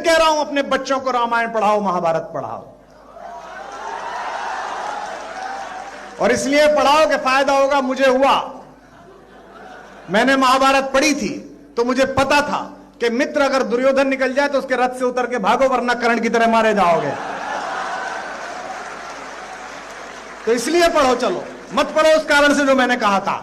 कह रहा हूं अपने बच्चों को रामायण पढ़ाओ, महाभारत पढ़ाओ, और इसलिए पढ़ाओ कि फायदा होगा। मुझे हुआ, मैंने महाभारत पढ़ी थी तो मुझे पता था कि मित्र अगर दुर्योधन निकल जाए तो उसके रथ से उतर के भागो, वरना कर्ण की तरह मारे जाओगे। तो इसलिए पढ़ो, चलो मत पढ़ो उस कारण से जो मैंने कहा था,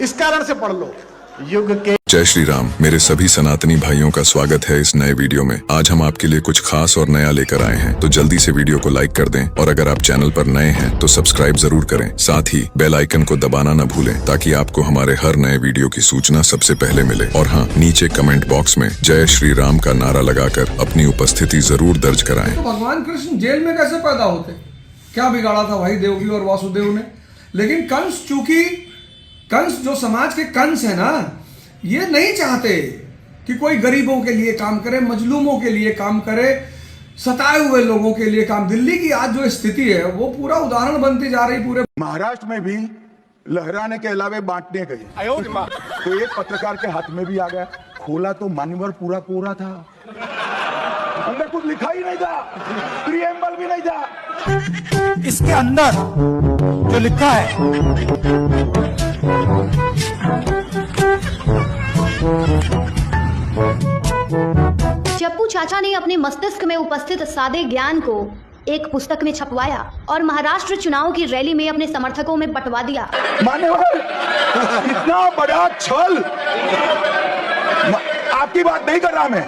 इस कारण से पढ़ लो। युग के जय श्री राम। मेरे सभी सनातनी भाइयों का स्वागत है इस नए वीडियो में। आज हम आपके लिए कुछ खास और नया लेकर आए हैं, तो जल्दी से वीडियो को लाइक कर दें, और अगर आप चैनल पर नए हैं तो सब्सक्राइब जरूर करें। साथ ही बेल आइकन को दबाना न भूलें, ताकि आपको हमारे हर नए वीडियो की सूचना सबसे पहले मिले। और हाँ, नीचे कमेंट बॉक्स में जय श्री राम का नारा लगाकर अपनी उपस्थिति जरूर दर्ज कराएं। तो भगवान कृष्ण जेल में कैसे पैदा होते? क्या बिगाड़ा था भाई देवकी और वासुदेव ने? लेकिन कंस, चूंकि कंस जो समाज के कंस है ना, ये नहीं चाहते कि कोई गरीबों के लिए काम करे, मजलूमों के लिए काम करे, सताए हुए लोगों के लिए काम। दिल्ली की आज जो स्थिति है वो पूरा उदाहरण बनती जा रही। पूरे महाराष्ट्र में भी लहराने के अलावे बांटने गए तो एक पत्रकार के हाथ में भी आ गया। खोला तो मान्यवर पूरा कोरा था, अंदर कुछ लिखा ही नहीं था, प्रीएम्बल भी नहीं था। इसके अंदर जो लिखा है चप्पू चाचा ने अपने मस्तिष्क में उपस्थित सादे ज्ञान को एक पुस्तक में छपवाया और महाराष्ट्र चुनाव की रैली में अपने समर्थकों में बंटवा दिया। मान्यवर, इतना बड़ा छल, आपकी बात नहीं कर रहा मैं,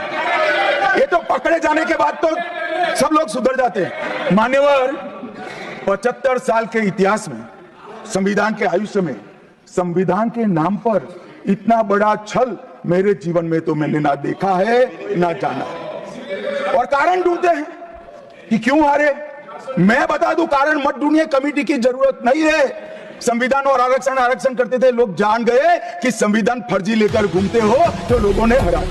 ये तो पकड़े जाने के बाद तो सब लोग सुधर जाते हैं। मान्यवर, 75 साल के इतिहास में, संविधान के आयुष्य में, संविधान के नाम पर इतना बड़ा छल मेरे जीवन में तो मैंने ना देखा है ना जाना है। और कारण ढूंढते हैं कि क्यों हारे। मैं बता दूं, कारण मत ढूंढिए, कमेटी की जरूरत नहीं है। संविधान और आरक्षण आरक्षण करते थे, लोग जान गए कि संविधान फर्जी लेकर घूमते हो तो लोगों ने हरा।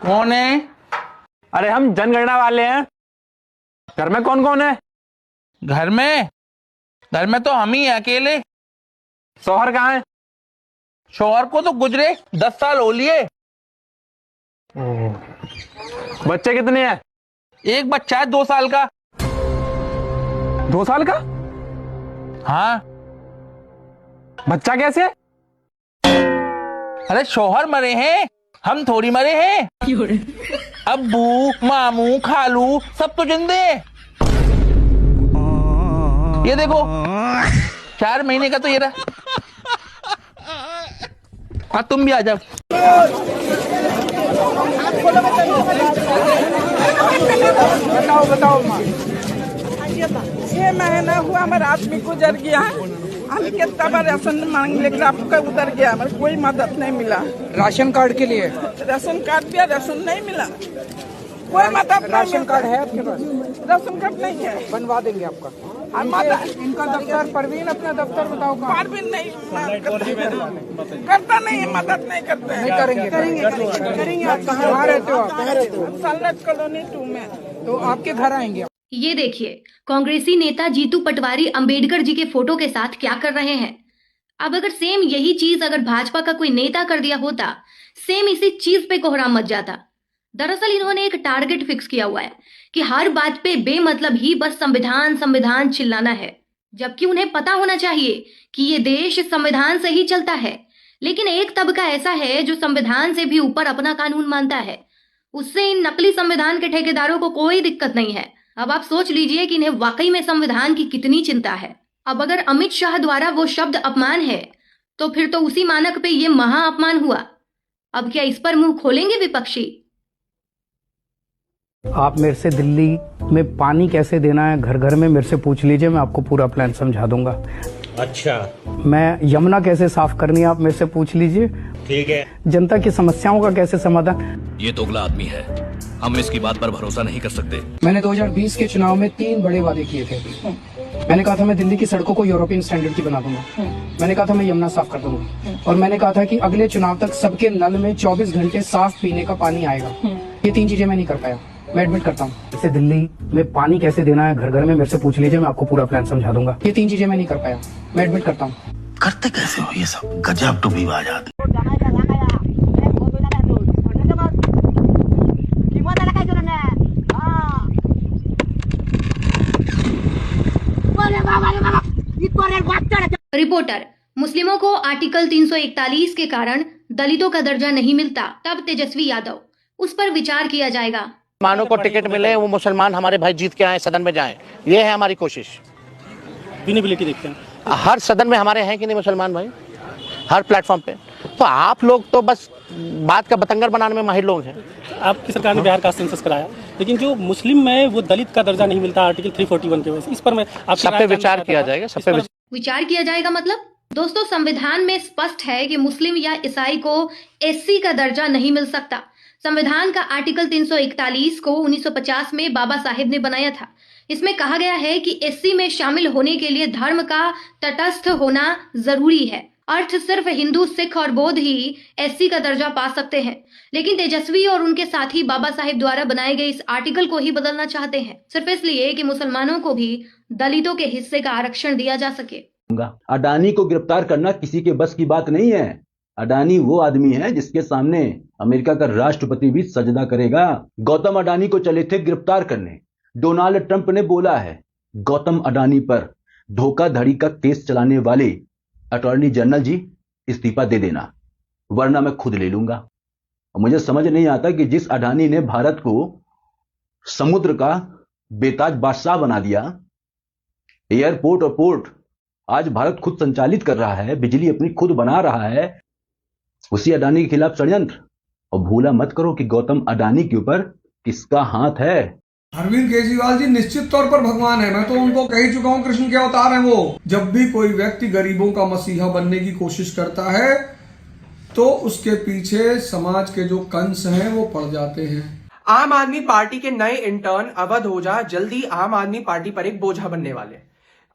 कौन है? अरे हम जनगणना वाले हैं। घर में कौन कौन है? घर में तो हम ही हैं अकेले। शौहर कहाँ है? शौहर को तो गुजरे 10 साल हो लिए। बच्चे कितने हैं? एक बच्चा है 2 साल का। 2 साल का? हाँ। बच्चा कैसे? अरे शौहर मरे हैं, हम थोड़ी मरे हैं। अब्बू, मामू, खालू सब तो जिंदे हैं। ये देखो 4 महीने का तो ये रहा। हाँ, तुम भी आ जाओ। बताओ माँ। 6 महीना हुआ हमारा आदमी गुजर गया। हम कितना बार राशन मांग लेकर आपका उतर गया, हमारे कोई मदद नहीं मिला। राशन कार्ड के लिए? राशन कार्ड दिया, राशन नहीं मिला, कोई मदद नहीं। राशन कार्ड है आपके पास? राशन कार्ड नहीं है, बनवा देंगे आपका। इनका दफ्तर परवीन, अपना दफ्तर बताओ। परवीन नहीं करता, नहीं मदद नहीं करते। नहीं करेंगे। आप कहाँ रहते हो? सल्लत कॉलोनी 2 में। तो आपके घर आएंगे। ये देखिए, कांग्रेसी नेता जीतू पटवारी अंबेडकर जी के फोटो के साथ क्या कर रहे हैं। अब अगर सेम यही चीज अगर भाजपा का कोई नेता कर दिया होता, सेम इसी चीज पे कोहराम मच जाता। दरअसल इन्होंने एक टारगेट फिक्स किया हुआ है कि हर बात पे बेमतलब ही बस संविधान संविधान चिल्लाना है, जबकि उन्हें पता होना चाहिए कि ये देश संविधान से ही चलता है। लेकिन एक तबका ऐसा है जो संविधान से भी ऊपर अपना कानून मानता है, उससे इन नकली संविधान के ठेकेदारों को कोई दिक्कत नहीं है। अब आप सोच लीजिए कि इन्हें वाकई में संविधान की कितनी चिंता है। अब अगर अमित शाह द्वारा वो शब्द अपमान है, तो फिर तो उसी मानक पे ये महा अपमान हुआ। अब क्या इस पर मुंह खोलेंगे विपक्षी? आप मेरे से दिल्ली में पानी कैसे देना है घर घर में मेरे से पूछ लीजिए, मैं आपको पूरा प्लान समझा दूंगा। अच्छा। मैं यमुना कैसे साफ करनी है आप मेरे से पूछ लीजिए। ठीक है। जनता की समस्याओं का कैसे समाधान। ये दोगला आदमी है, हम इसकी बात पर भरोसा नहीं कर सकते। मैंने 2020 के चुनाव में 3 बड़े वादे किए थे। मैंने कहा था मैं दिल्ली की सड़कों को यूरोपियन स्टैंडर्ड की बना दूंगा। मैंने कहा था मैं यमुना साफ कर दूंगा। और मैंने कहा था कि अगले चुनाव तक सबके नल में 24 घंटे साफ पीने का पानी आएगा। ये 3 चीजें मैं नहीं कर पाया, मैं एडमिट करता हूँ। जैसे दिल्ली में पानी कैसे देना है घर घर में मेरे से पूछ लीजिए, मैं आपको पूरा प्लान समझा दूंगा। ये 3 चीजें मैं नहीं कर पाया, मैं एडमिट करता हूँ। करते कैसे हो ये सब? गजब टू भी बात। रिपोर्टर, मुस्लिमों को आर्टिकल 341 के कारण दलितों का दर्जा नहीं मिलता, तब तेजस्वी यादव, उस पर विचार किया जाएगा। मुसलमानों को टिकट मिले, वो मुसलमान हमारे भाई जीत के आए, सदन में जाएं, ये है हमारी कोशिश। विजिबिलिटी देखते हैं हर सदन में हमारे हैं कि नहीं मुसलमान भाई, हर प्लेटफॉर्म पे। तो आप लोग तो बस बात का बतंगर बनाने में माहिर लोग हैं। आपकी सरकार ने बिहार का सेंसस कराया, लेकिन जो मुस्लिम में वो दलित का दर्जा नहीं मिलता आर्टिकल 341 की वजह से, इस पर मैं सब पे विचार किया जाएगा, सब पे विचार किया जाएगा मतलब दोस्तों, संविधान में स्पष्ट है कि मुस्लिम या ईसाई को एससी का दर्जा नहीं मिल सकता। संविधान का आर्टिकल 341 को 1950 में बाबा साहेब ने बनाया था। इसमें कहा गया है कि एससी में शामिल होने के लिए धर्म का तटस्थ होना जरूरी है। अर्थ सिर्फ हिंदू, सिख और बौद्ध ही एससी का दर्जा पा सकते हैं। लेकिन तेजस्वी और उनके साथी बाबा साहेब द्वारा बनाए गए इस आर्टिकल को ही बदलना चाहते हैं, सिर्फ इसलिए कि मुसलमानों को भी दलितों के हिस्से का आरक्षण दिया जा सके। अडानी को गिरफ्तार करना किसी के बस की बात नहीं है। अडानी वो आदमी है जिसके सामने अमेरिका का राष्ट्रपति भी सजदा करेगा। गौतम अडानी को चले थे गिरफ्तार करने। डोनाल्ड ट्रंप ने बोला है गौतम अडानी पर धोखाधड़ी का केस चलाने वाले अटॉर्नी जनरल जी इस्तीफा दे देना, वरना मैं खुद ले लूंगा। मुझे समझ नहीं आता कि जिस अडानी ने भारत को समुद्र का बेताज बादशाह बना दिया, एयरपोर्ट और पोर्ट आज भारत खुद संचालित कर रहा है, बिजली अपनी खुद बना रहा है, उसी अडानी के खिलाफ षड्यंत्र। और भूला मत करो कि गौतम अडानी के ऊपर किसका हाथ है। अरविंद केजरीवाल जी निश्चित तौर पर भगवान है। मैं तो उनको कह ही चुका हूं कृष्ण के अवतार हैं वो। जब भी कोई व्यक्ति गरीबों का मसीहा बनने की कोशिश करता है तो उसके पीछे समाज के जो कंस हैं वो पड़ जाते हैं। आम आदमी पार्टी के नए इंटर्न अवध ओझा जल्दी आम आदमी पार्टी पर एक बोझा बनने वाले।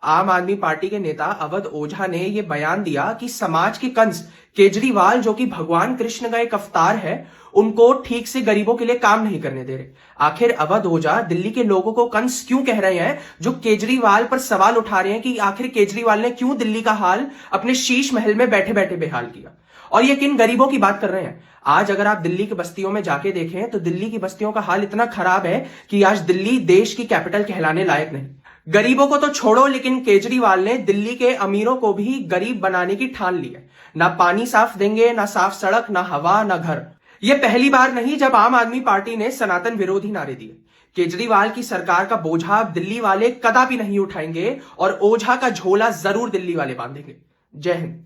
आम आदमी पार्टी के नेता अवध ओझा ने यह बयान दिया कि समाज के कंस केजरीवाल, जो कि भगवान कृष्ण का एक अवतार है, उनको ठीक से गरीबों के लिए काम नहीं करने दे रहे। आखिर अवध ओझा दिल्ली के लोगों को कंस क्यों कह रहे हैं, जो केजरीवाल पर सवाल उठा रहे हैं कि आखिर केजरीवाल ने क्यों दिल्ली का हाल अपने शीश महल में बैठे बैठे बेहाल किया, और ये किन गरीबों की बात कर रहे हैं। आज अगर आप दिल्ली की बस्तियों में जाके देखें तो दिल्ली की बस्तियों का हाल इतना खराब है कि आज दिल्ली देश की कैपिटल कहलाने लायक नहीं। गरीबों को तो छोड़ो, लेकिन केजरीवाल ने दिल्ली के अमीरों को भी गरीब बनाने की ठान ली है। ना पानी साफ देंगे, ना साफ सड़क, ना हवा, ना घर। यह पहली बार नहीं जब आम आदमी पार्टी ने सनातन विरोधी नारे दिए। केजरीवाल की सरकार का बोझा अब दिल्ली वाले कदापि नहीं उठाएंगे और ओझा का झोला जरूर दिल्ली वाले बांधेंगे। जय हिंद।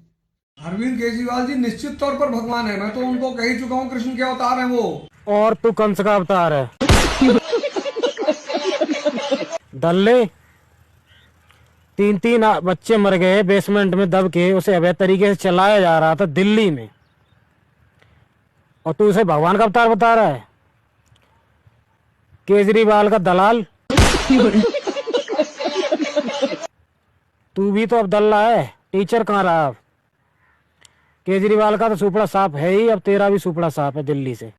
अरविंद केजरीवाल जी निश्चित तौर पर भगवान है। मैं तो उनको कह ही चुका हूं कृष्ण के अवतार हैं वो। और तू कंस का अवतार है। दल्ले 3 बच्चे मर गए बेसमेंट में दब के, उसे अवैध तरीके से चलाया जा रहा था दिल्ली में, और तू उसे भगवान का अवतार बता रहा है। केजरीवाल का दलाल। तू भी तो अब दल्ला है, टीचर कहाँ रहा अब। केजरीवाल का तो सुपड़ा साफ है ही, अब तेरा भी सुपड़ा साफ है दिल्ली से।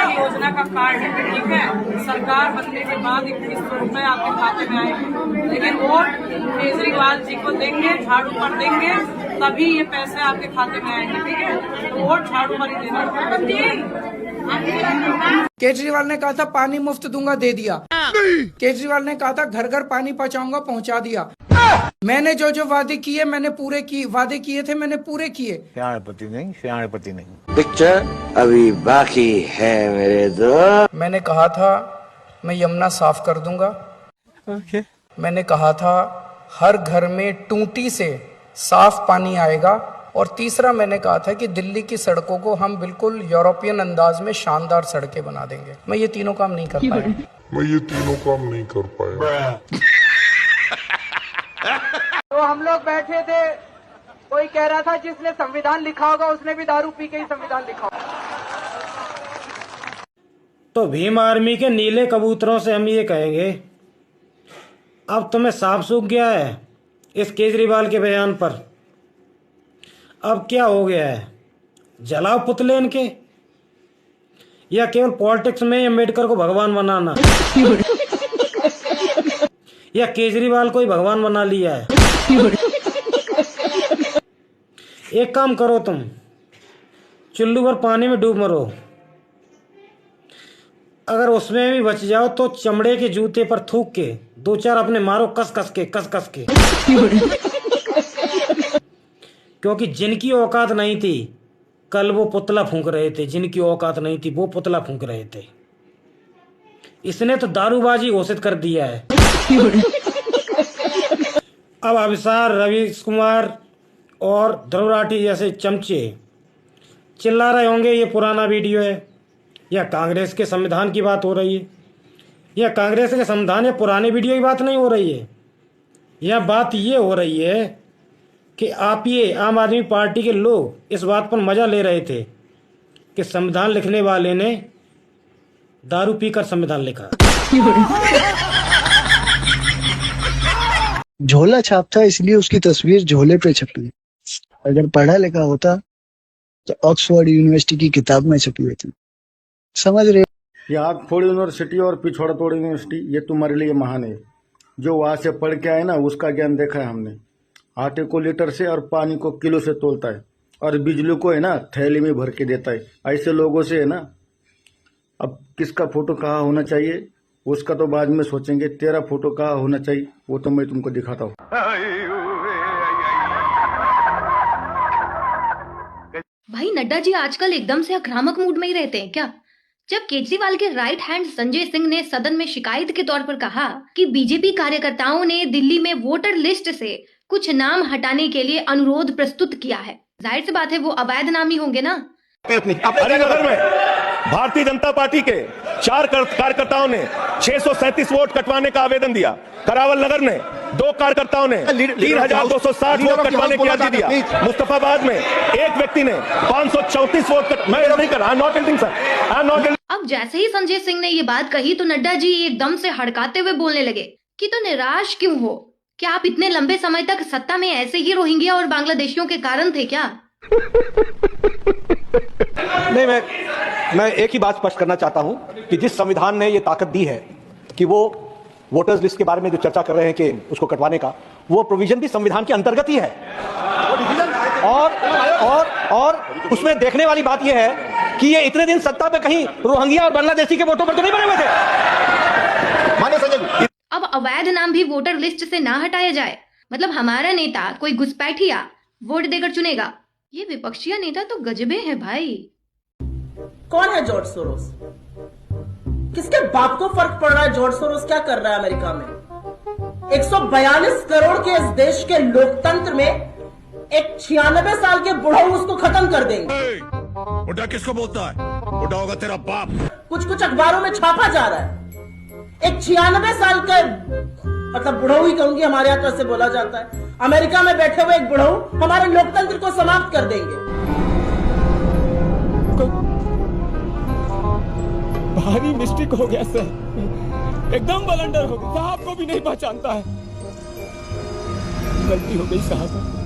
योजना का कार्ड है, ठीक है, सरकार बनने के बाद 2100 रुपए आपके खाते में आएंगे, लेकिन वोट केजरीवाल जी को देंगे, झाड़ू पर देंगे, तभी ये पैसे आपके खाते में आएंगे, ठीक है। तो वोट झाड़ू पर ही देना। केजरीवाल ने कहा था पानी मुफ्त दूंगा, दे दिया। केजरीवाल ने कहा था घर घर पानी पहुंचाऊंगा, पहुंचा दिया। मैंने जो जो वादे किए मैंने पूरे किए, वादे किए थे मैंने पूरे किए। श्याणपति नहीं। पिक्चर अभी बाकी है मेरे दोस्त। मैंने कहा था मैं यमुना साफ कर दूंगा। मैंने कहा था हर घर में टूटी से साफ पानी आएगा। और तीसरा मैंने कहा था कि दिल्ली की सड़कों को हम बिल्कुल यूरोपियन अंदाज में शानदार सड़कें बना देंगे। मैं ये तीनों काम नहीं कर पाया। तो हम लोग बैठे थे, कोई कह रहा था जिसने संविधान लिखा होगा उसने भी दारू पी के ही संविधान लिखा होगा। तो भीम आर्मी के नीले कबूतरों से हम ये कहेंगे, अब तुम्हें साफ सूख गया है इस केजरीवाल के बयान पर। अब क्या हो गया है, जलाओ पुतले इनके, या केवल पॉलिटिक्स में अम्बेडकर को भगवान बनाना, या केजरीवाल को ही भगवान बना लिया है? एक काम करो, तुम चुल्लू भर पानी में डूब मरो, अगर उसमें भी बच जाओ तो चमड़े के जूते पर थूक के 2-4 अपने मारो कस कस के क्योंकि जिनकी औकात नहीं थी कल वो पुतला फूंक रहे थे, जिनकी औकात नहीं थी वो पुतला फूंक रहे थे। इसने तो दारूबाजी घोषित कर दिया है। अब अभिसार, रवीश कुमार और ध्रुव राठी जैसे चमचे चिल्ला रहे होंगे ये पुराना वीडियो है, या कांग्रेस के संविधान की बात हो रही है, या कांग्रेस के संविधान या पुराने वीडियो की बात नहीं हो रही है। यह बात ये हो रही है कि आप ये आम आदमी पार्टी के लोग इस बात पर मजा ले रहे थे कि संविधान लिखने वाले ने दारू पीकर संविधान लिखा। झोला छापता इसलिए उसकी तस्वीर झोले पे छपी, अगर पढ़ा लिखा होता तो ऑक्सफोर्ड यूनिवर्सिटी की किताब में छपी होती। समझ रहे? ये ऑक्सफोर्ड यूनिवर्सिटी और पिछोड़ातोड़ यूनिवर्सिटी ये तुम्हारे लिए महान है। जो वहां से पढ़ के आए ना उसका ज्ञान देखा है हमने। आटे को लीटर से और पानी को किलो से तोलता है और बिजली को है ना थैली में भर के देता है। ऐसे लोगों से है ना, अब किसका फोटो कहाँ होना चाहिए उसका तो बाद में सोचेंगे, तेरा फोटो कहाँ होना चाहिए वो तो मैं तुमको दिखाता हूँ। भाई नड्डा जी आजकल एकदम से आक्रामक मूड में ही रहते हैं क्या? जब केजरीवाल के राइट हैंड संजय सिंह ने सदन में शिकायत के तौर पर कहा कि बीजेपी कार्यकर्ताओं ने दिल्ली में वोटर लिस्ट से कुछ नाम हटाने के लिए अनुरोध प्रस्तुत किया है, जाहिर सी बात है वो अवैध नाम ही होंगे ना। हरिनगर में भारतीय जनता पार्टी के 4 कार्यकर्ताओं ने 637 वोट कटवाने का आवेदन दिया। करावल नगर में 2 कार्यकर्ताओं ने 3,260 वोट कटवाने की अर्जी दिया। मुस्तफाबाद में एक व्यक्ति ने 534 वोट मैं नहीं कर रहा, not editing sir, I am not. अब जैसे ही संजय सिंह ने ये बात कही तो नड्डा जी एकदम से हड़काते हुए बोलने लगे कि तो निराश क्यों हो? क्या आप इतने लंबे समय तक सत्ता में ऐसे ही रोहिंग्या और बांग्लादेशियों के कारण थे क्या? नहीं, मैं एक ही बात स्पष्ट करना चाहता हूं कि जिस संविधान ने ये ताकत दी है कि वो वोटर्स लिस्ट के बारे में जो चर्चा कर रहे हैं कि उसको कटवाने का, वो प्रोविजन भी संविधान के अंतर्गत ही है। और उसमें देखने वाली बात यह है कि ये इतने दिन सत्ता पे कहीं रोहिंग्या और बांग्लादेशी के वोटों पर तो नहीं बने हुए थे। माने संजय, अब अवैध नाम भी वोटर लिस्ट से ना हटाया जाए, मतलब हमारा नेता कोई घुसपैठिया वोट देकर चुनेगा? ये विपक्षी नेता तो गजबे हैं भाई। कौन है जॉर्ज सोरोस? किसके बाप को फर्क पड़ रहा है जॉर्ज सोरोस क्या कर रहा है अमेरिका में? 142 करोड़ के इस देश के लोकतंत्र में एक 96 साल के बुढ़ऊ उसको खत्म कर देंगे। बुढ़ा किसको बोलता है? बुढ़ा होगा तेरा बाप। कुछ अखबारों में छापा जा रहा है एक 96 साल का, मतलब बुढ़ऊ ही कहूंगी, हमारे यहाँ तो ऐसे बोला जाता है, अमेरिका में बैठे हुए एक बुढ़ऊ हमारे लोकतंत्र को समाप्त कर देंगे। भारी मिस्टेक हो गया सर, एकदम ब्लंडर हो गया, साहब को भी नहीं पहचानता है, गलती हो गई साहब।